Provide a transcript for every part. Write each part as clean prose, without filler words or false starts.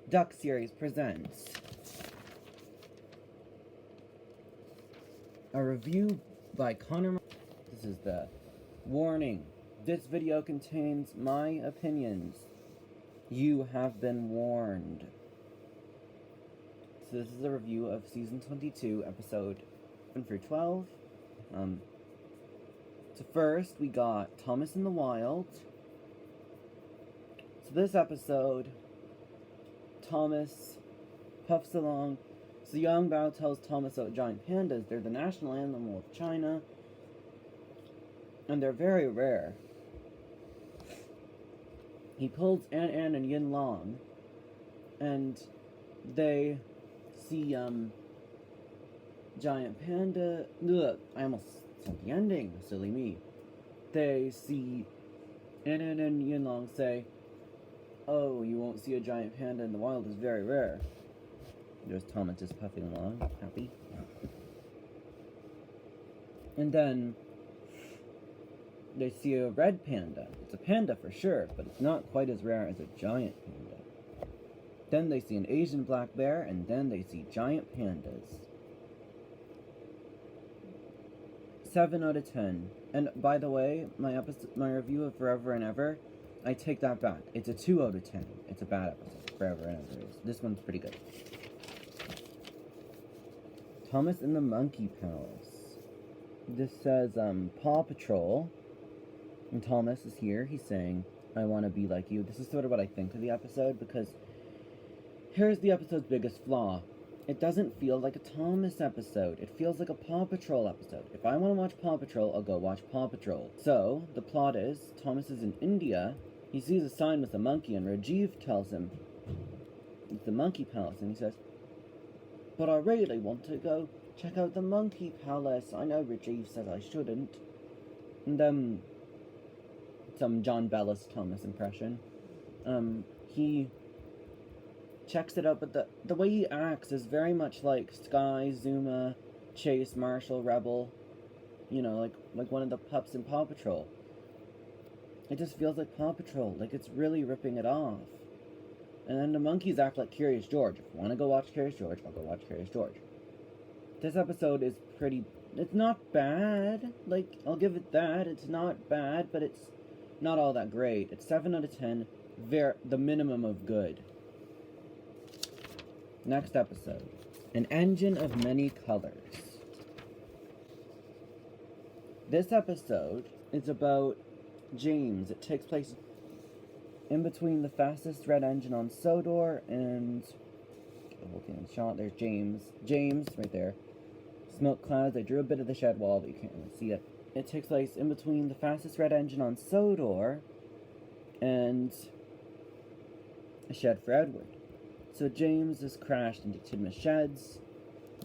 Duck Series presents a review by Connor. This is the warning. This video contains my opinions. You have been warned. So this is a review of season 22, episode 1 through 12. So first we got Thomas in the Wild. So this episode, Thomas puffs along. So Yang Bao tells Thomas about giant pandas. They're the national animal of China, and they're very rare. He pulls An and Yin Long, and they see giant panda. Ugh, I almost said the ending. Silly me. They see An and Yin Long say, "Oh, you won't see a giant panda in the wild. It's very rare." There's Thomas just puffing along, happy. And then they see a red panda. It's a panda for sure, but it's not quite as rare as a giant panda. Then they see an Asian black bear, and then they see giant pandas. 7 out of 10. And by the way, my review of Forever and Ever, I take that back. It's a 2 out of 10. It's a bad episode. Forever and Ever is. This one's pretty good. Thomas in the Monkey Palace. This says, Paw Patrol. And Thomas is here. He's saying, "I want to be like you." This is sort of what I think of the episode, because here's the episode's biggest flaw. It doesn't feel like a Thomas episode. It feels like a Paw Patrol episode. If I want to watch Paw Patrol, I'll go watch Paw Patrol. So, the plot is, Thomas is in India. He sees a sign with a monkey, and Rajiv tells him it's the Monkey Palace, and he says, "But I really want to go check out the Monkey Palace. I know Rajiv says I shouldn't." And, some John Bellis Thomas impression. He checks it out, but the way he acts is very much like Sky, Zuma, Chase, Marshall, Rebel. You know, like one of the pups in Paw Patrol. It just feels like Paw Patrol, like it's really ripping it off. And then the monkeys act like Curious George. If I want to go watch Curious George, I'll go watch Curious George. This episode is it's not bad. Like, I'll give it that. It's not bad, but it's not all that great. It's 7 out of 10. The minimum of good. Next episode. An Engine of Many Colors. This episode is about James. It takes place in between the fastest red engine on Sodor and the whole thing shot. There's James. James, right there. Smoke clouds. I drew a bit of the shed wall, but you can't really see it. It takes place in between the fastest red engine on Sodor and a shed for Edward. So James is crashed into Tidmouth Sheds.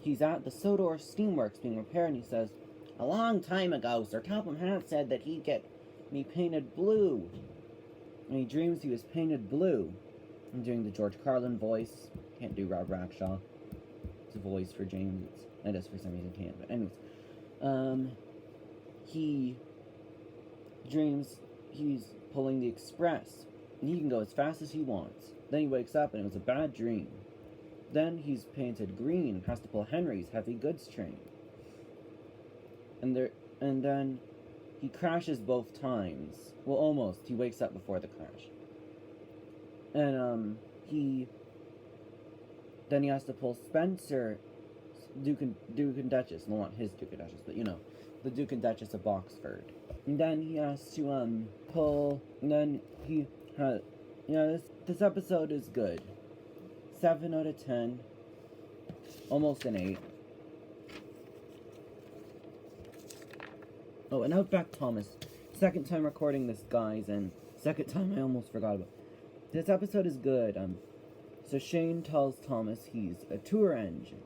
He's at the Sodor Steamworks being repaired, and he says, "A long time ago, Sir Topham Hatt said that he'd get me painted blue." And he dreams he was painted blue. I'm doing the George Carlin voice. Can't do Rob Rackshaw. It's a voice for James. I just for some reason can't. But anyways, he dreams he's pulling the express, and he can go as fast as he wants. Then he wakes up, and it was a bad dream. Then he's painted green and has to pull Henry's heavy goods train. And then he crashes both times. Well, almost. He wakes up before the crash. And then he has to pull Spencer, Duke and Duchess. Well, not his Duke and Duchess, but the Duke and Duchess of Boxford. And then he has to pull. And then he has. This episode is good. 7 out of 10. Almost an 8. Oh, and Outback Thomas. Second time recording this, guys, and second time I almost forgot about. This episode is good. So Shane tells Thomas he's a tour engine.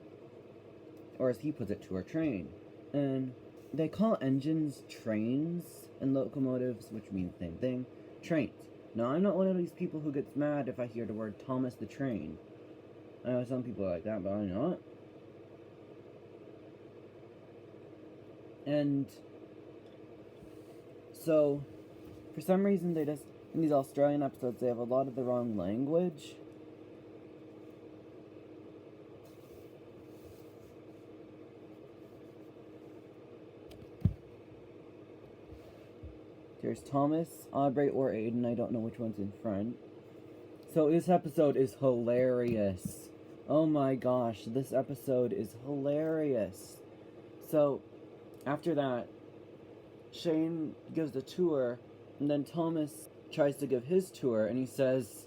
Or as he puts it, tour train. And they call engines trains and locomotives, which means the same thing, trains. Now, I'm not one of these people who gets mad if I hear the word Thomas the Train. I know some people are like that, but I'm not. And so, for some reason, in these Australian episodes, they have a lot of the wrong language. there's Thomas, Aubrey, or Aiden. I don't know which one's in front. So this episode is hilarious. Oh my gosh, this episode is hilarious. So, after that, Shane gives the tour, and then Thomas tries to give his tour, and he says,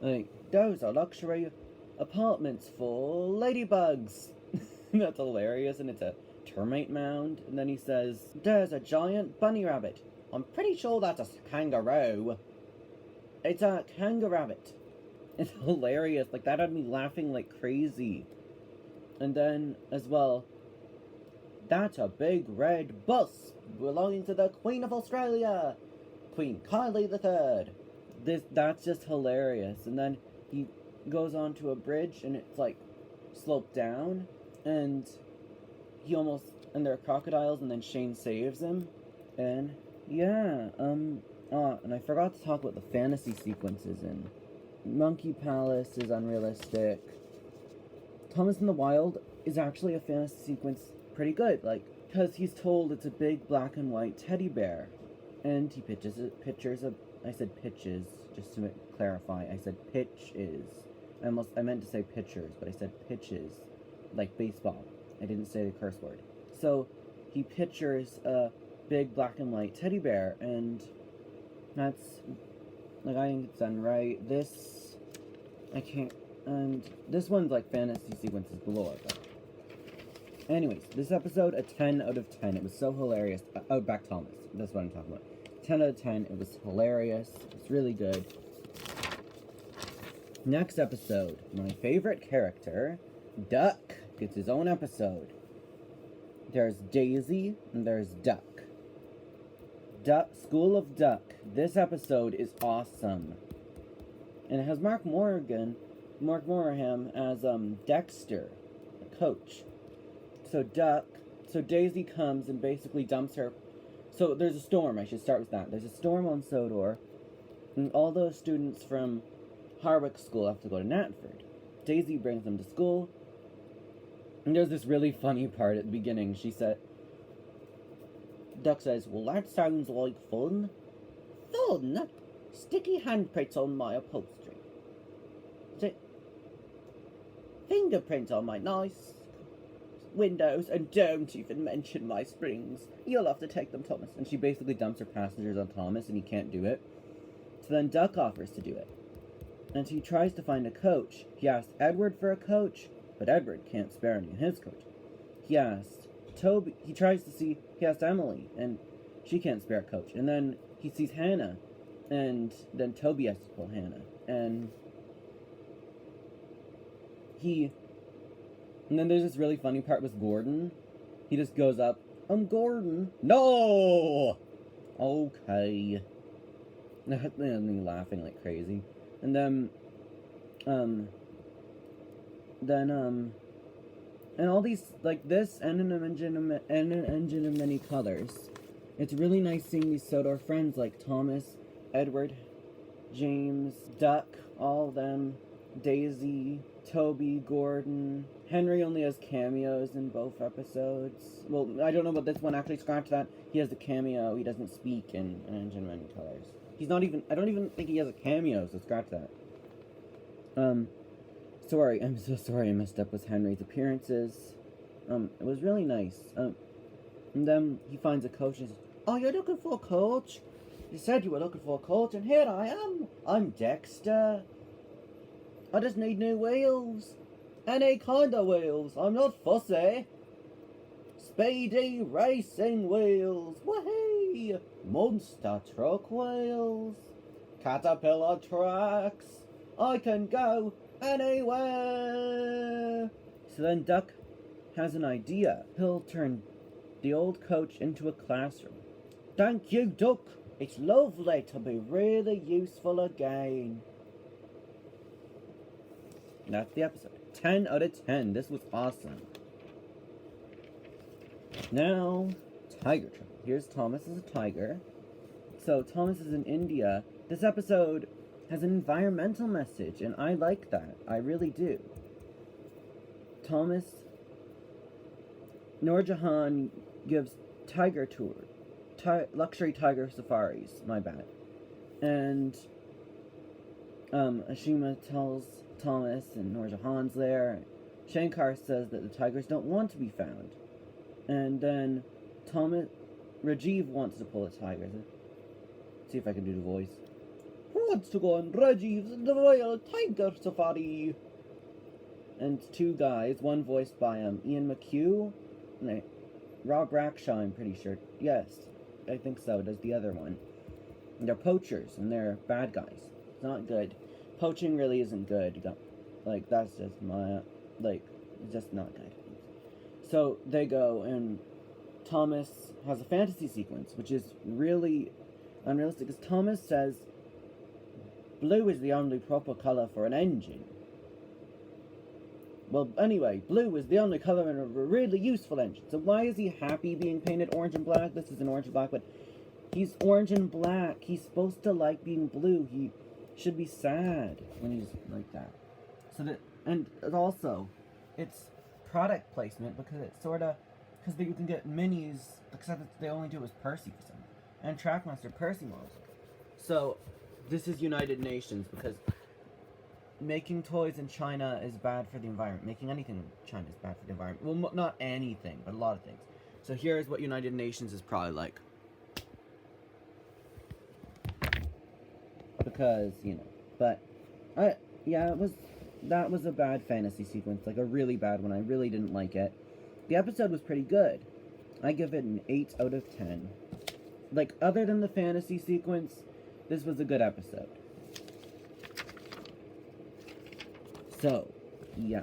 like, those are luxury apartments for ladybugs. That's hilarious, and it's a termite mound. And then he says, there's a giant bunny rabbit. I'm pretty sure that's a kangaroo. It's a kangaroo rabbit. It's hilarious. Like, that had me laughing like crazy. And then, as well, that's a big red bus belonging to the Queen of Australia, Queen Kylie III. That's just hilarious. And then he goes onto a bridge, and it's like sloped down, and there are crocodiles, and then Shane saves him. And yeah, and I forgot to talk about the fantasy sequences in Monkey Palace is unrealistic. Thomas in the Wild is actually a fantasy sequence pretty good, like, because he's told it's a big black and white teddy bear, and he pitches just to clarify, I said pitches. I meant to say pitchers, but I said pitches, like baseball. I didn't say the curse word. So he pictures a big black and white teddy bear, and that's, like, I think it's done right. This one's like fantasy sequences galore, but anyways, this episode, a 10 out of 10. It was so hilarious. Outback Thomas. That's what I'm talking about. 10 out of 10. It was hilarious. It's really good. Next episode, my favorite character, Duck, gets his own episode. There's Daisy, and there's Duck. School of Duck. This episode is awesome. And it has Mark Moraham as Dexter, the coach. So Daisy comes and basically dumps her. So there's a storm, I should start with that. There's a storm on Sodor, and all those students from Harwick School have to go to Natford. Daisy brings them to school, and there's this really funny part at the beginning. Duck says, well, that sounds like fun. Fun? Sticky handprints on my upholstery. Fingerprints on my nice windows, and don't even mention my springs. You'll have to take them, Thomas. And she basically dumps her passengers on Thomas, and he can't do it. So then Duck offers to do it. And he tries to find a coach. He asks Edward for a coach, but Edward can't spare any of his coach. He asked Emily, and she can't spare a coach. And then he sees Hannah, and then Toby has to pull Hannah. And then there's this really funny part with Gordon. He just goes up, I'm Gordon. No! Okay. That made me laughing like crazy. And then and all these, like this, and an engine of many colors. It's really nice seeing these Sodor friends like Thomas, Edward, James, Duck, all of them, Daisy, Toby, Gordon. Henry only has cameos in both episodes. Well, I don't know about this one, actually, scratch that. He has a cameo, he doesn't speak in An Engine of Many Colors. I don't even think he has a cameo, so scratch that. I'm so sorry I messed up with Henry's appearances. It was really nice. And then he finds a coach and says, oh, you're looking for a coach? You said you were looking for a coach, and here I am. I'm Dexter. I just need new wheels. Any kind of wheels. I'm not fussy. Speedy racing wheels. Wahey! Monster truck wheels. Caterpillar tracks. I can go anywhere. So then Duck has an idea. He'll turn the old coach into a classroom. Thank you, Duck. It's lovely to be really useful again. And that's the episode. 10 out of 10. This was awesome. Now, Tiger Trouble. Here's Thomas as a tiger. So Thomas is in India. This episode has an environmental message, and I like that. I really do. Noor Jahan gives tiger tour luxury tiger safaris. My bad. And Ashima tells Thomas and Noor Jahan's there. Shankar says that the tigers don't want to be found. And then Rajiv wants to pull the tigers. See if I can do the voice. Who wants to go on Rajiv's Royal Tiger Safari? And two guys, one voiced by Ian McHugh, and Rob Rackshaw, I'm pretty sure. Yes, I think so, does the other one. And they're poachers, and they're bad guys. It's not good. Poaching really isn't good. Like, that's just it's just not good. So, they go, and Thomas has a fantasy sequence, which is really unrealistic, because Thomas says blue is the only proper colour for an engine. Well, anyway, blue is the only colour in a really useful engine. So why is he happy being painted orange and black? This is an orange and black, but he's orange and black. He's supposed to like being blue. He should be sad when he's like that. And also, it's product placement because it's because you can get minis, except that they only do it with Percy for some reason. And Trackmaster Percy models. So, this is United Nations because making toys in China is bad for the environment. Making anything in China is bad for the environment. Well, not anything, but a lot of things. So here's what United Nations is probably like. Because, but, yeah, that was a bad fantasy sequence, like a really bad one. I really didn't like it. The episode was pretty good. I give it an 8 out of 10. Like, other than the fantasy sequence, this was a good episode. So, yeah.